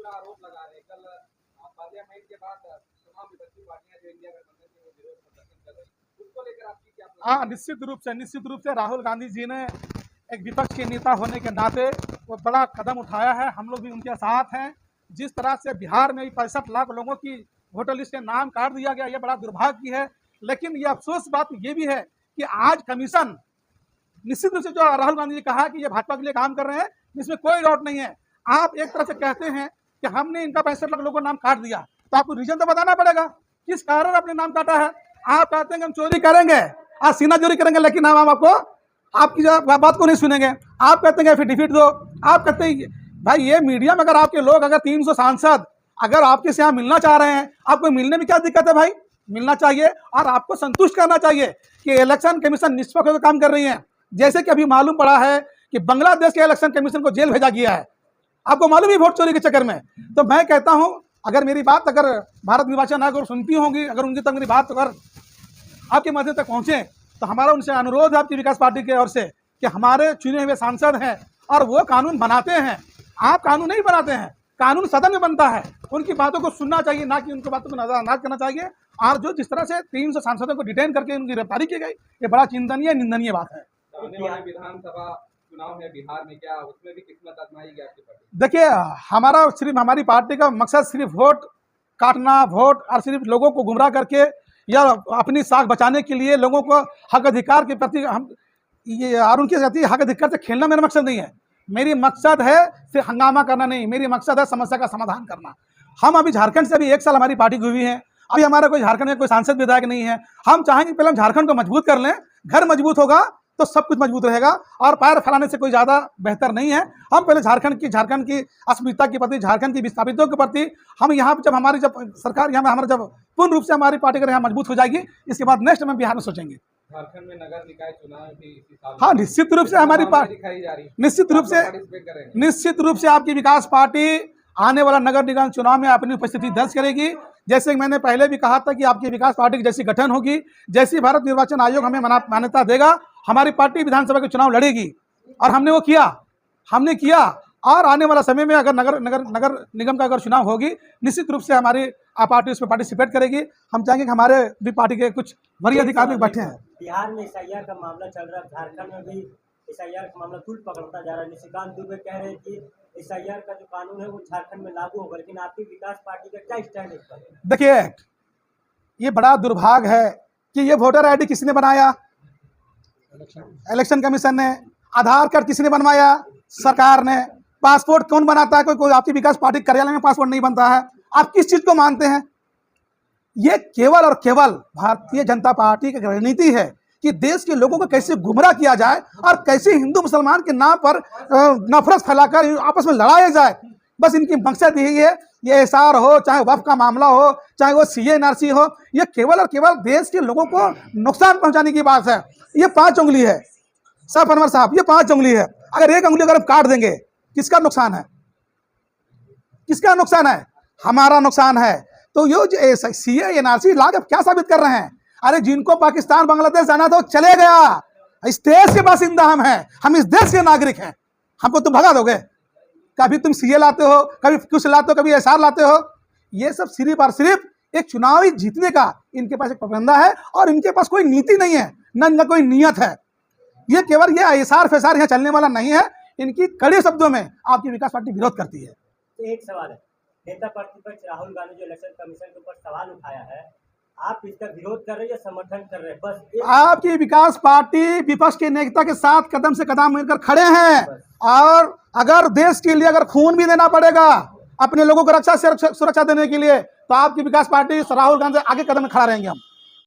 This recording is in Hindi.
पूरा आरोप लगा रहे हैं। कल पार्लियामेंट के बाद तमाम विपक्षी पार्टियां जो इंडिया गठबंधन की वो विरोध प्रदर्शन कर रही है, उसको लेकर आपकी क्या? हाँ, निश्चित रूप से राहुल गांधी जी ने एक विपक्ष के नेता होने के नाते वो बड़ा कदम उठाया है। हम लोग भी उनके साथ हैं। जिस तरह से बिहार में 65 लाख लोगों की वोटर लिस्ट के नाम काट दिया गया, ये बड़ा दुर्भाग्य की है। लेकिन ये अफसोस बात ये भी है कि आज कमीशन निश्चित रूप से जो राहुल गांधी जी कहा कि ये भाजपा के लिए काम कर रहे हैं, इसमें कोई डाउट नहीं है। आप एक तरफ से कहते हैं कि हमने इनका 65 लाख लोगों का नाम काट दिया, तो आपको रीजन तो बताना पड़ेगा किस कारण आपने नाम काटा है। आप कहते हैं कि हम चोरी करेंगे, आज सीना चोरी करेंगे, लेकिन हम आपको आपकी बात को नहीं सुनेंगे। आप कहते हैं फिर डिफीट दो। आप कहते हैं भाई ये मीडिया में अगर आपके लोग अगर 300 सांसद अगर आपके से यहाँ मिलना चाह रहे हैं, आपको मिलने में क्या दिक्कत है भाई? मिलना चाहिए और आपको संतुष्ट करना चाहिए कि इलेक्शन कमीशन निष्पक्ष होकर काम कर रही है। जैसे कि अभी मालूम पड़ा है कि बांग्लादेश के इलेक्शन कमीशन को जेल भेजा गया है, आपको मालूम है, वोट चोरी के चक्कर में। तो मैं कहता हूं अगर मेरी बात अगर भारत निर्वाचन आयोग सुनती होंगी, अगर उनकी तक मेरी बात अगर आपके माध्यम तक पहुंचे, तो हमारा उनसे अनुरोध है आपकी विकास पार्टी की ओर से कि हमारे चुने हुए सांसद हैं और वो कानून बनाते हैं। आप कानून नहीं बनाते हैं, कानून सदन में बनता है। उनकी बातों को सुनना चाहिए, ना कि उनकी बातों को नजरअंदाज करना चाहिए। और जो जिस तरह से 300 सांसदों को डिटेन करके उनकी गिरफ्तारी की गई, ये बड़ा चिंतनीय निंदनीय बात है। आने वाले विधानसभा चुनाव है बिहार में, क्या उसमें भी किस्मत आजमाएगी आपकी पार्टी? देखिए, हमारा सिर्फ हमारी पार्टी का मकसद सिर्फ वोट काटना, वोट और सिर्फ लोगों को गुमराह करके या अपनी साख बचाने के लिए लोगों को हक अधिकार के प्रति हम ये और उनके प्रति हक अधिकार से खेलना मेरा मकसद नहीं है। मेरी मकसद है सिर्फ हंगामा करना नहीं, मेरी मकसद है समस्या का समाधान करना। हम अभी झारखंड से अभी 1 साल हमारी पार्टी हुई है, अभी हमारा कोई झारखंड में कोई सांसद विधायक नहीं है। हम चाहेंगे पहले हम झारखंड को मजबूत कर लें, घर मजबूत होगा तो सब कुछ मजबूत रहेगा, और पैर फैलाने से कोई ज़्यादा बेहतर नहीं है। हम पहले झारखंड की अस्मिता के प्रति, झारखंड की विस्थापितों के प्रति हम यहाँ जब हमारी सरकार यहाँ हमारा जब पूर्ण रूप से हमारी पार्टी अगर यहाँ मजबूत हो जाएगी, इसके बाद नेक्स्ट हम बिहार में सोचेंगे। झारखंड में नगर निकाय चुनाव भी इसी साल हाँ, निश्चित रूप से हमारी पार्टी दिखाई जा रही है। निश्चित रूप से आपकी विकास पार्टी आने वाला नगर निगम चुनाव में अपनी उपस्थिति दर्ज करेगी। जैसे मैंने पहले भी कहा था कि आपकी विकास पार्टी की जैसी गठन होगी, जैसी भारत निर्वाचन आयोग हमें मान्यता देगा, हमारी पार्टी विधानसभा के चुनाव लड़ेगी। और हमने वो किया, हमने किया। और आने वाला समय में अगर नगर निगम का अगर चुनाव होगी, निश्चित रूप से हमारी पार्टी उसमें पार्टिसिपेट करेगी। हम चाहेंगे कि हमारे भी पार्टी के कुछ वरीय अधिकारी बैठे हैं। बिहार में एसआईआर का मामला चल रहा है, झारखंड में भी एसआईआर का मामला तूल पकड़ता जा रहा है। निशिकांत दुबे कह रहे हैं कि एसआईआर का जो कानून है वो झारखंड में लागू होगा, लेकिन आपकी विकास पार्टी का क्या स्टैंड है इस पर? देखिए, ये बड़ा दुर्भाग्य है कि ये वोटर आईडी किसने बनाया? इलेक्शन कमीशन ने। आधार कार्ड किसने बनवाया? सरकार ने। पासपोर्ट कौन बनाता है? कोई आपकी विकास पार्टी कार्यालय में पासपोर्ट नहीं बनता है। आप किस चीज को मानते हैं? ये केवल और केवल भारतीय जनता पार्टी की रणनीति है कि देश के लोगों को कैसे गुमराह किया जाए और कैसे हिंदू मुसलमान के नाम पर नफरत फैलाकर आपस में लड़ाया जाए। बस इनकी मकसद यही है। ये एसआर हो, चाहे वक्फ का मामला हो, चाहे वो सीए एनआरसी हो, ये केवल और केवल देश के लोगों को नुकसान पहुंचाने की बात है। ये 5 उंगली है साहब, अनवर साहब, ये 5 उंगली है। अगर एक उंगली अगर हम काट देंगे, किसका नुकसान है? किसका नुकसान है? हमारा नुकसान है। तो ये जो सीए एनआरसी ला के क्या साबित कर रहे हैं? अरे जिनको पाकिस्तान बांग्लादेश जाना था वो चले गया। इस देश के बासिंदा हम हैं, हम इस देश के नागरिक हैं। हमको तुम भगा दोगे? कभी तुम सीए लाते हो, कभी कुछ लाते हो, कभी एसआर लाते हो। ये सब सिर्फ और सिर्फ एक चुनावी जीतने का इनके पास एक प्रोपेगेंडा है, और इनके पास कोई नीति नहीं है, न कोई नियत है। ये केवल ये एसआर फेसार यहाँ चलने वाला नहीं है। इनकी कड़े शब्दों में आपकी विकास पार्टी विरोध करती है। तो एक सवाल है, नेता प्रतिपक्ष राहुल गांधी जो इलेक्शन कमीशन के ऊपर सवाल उठाया है, आप इसका विरोध कर रहे हैं या समर्थन कर रहे हैं? बस आपकी विकास पार्टी विपक्ष के नेता के साथ कदम से कदम मिलकर खड़े हैं, और अगर देश के लिए अगर खून भी देना पड़ेगा अपने लोगों को सुरक्षा देने के लिए, तो आपकी विकास पार्टी राहुल गांधी आगे कदम में खड़ा रहेंगे हम।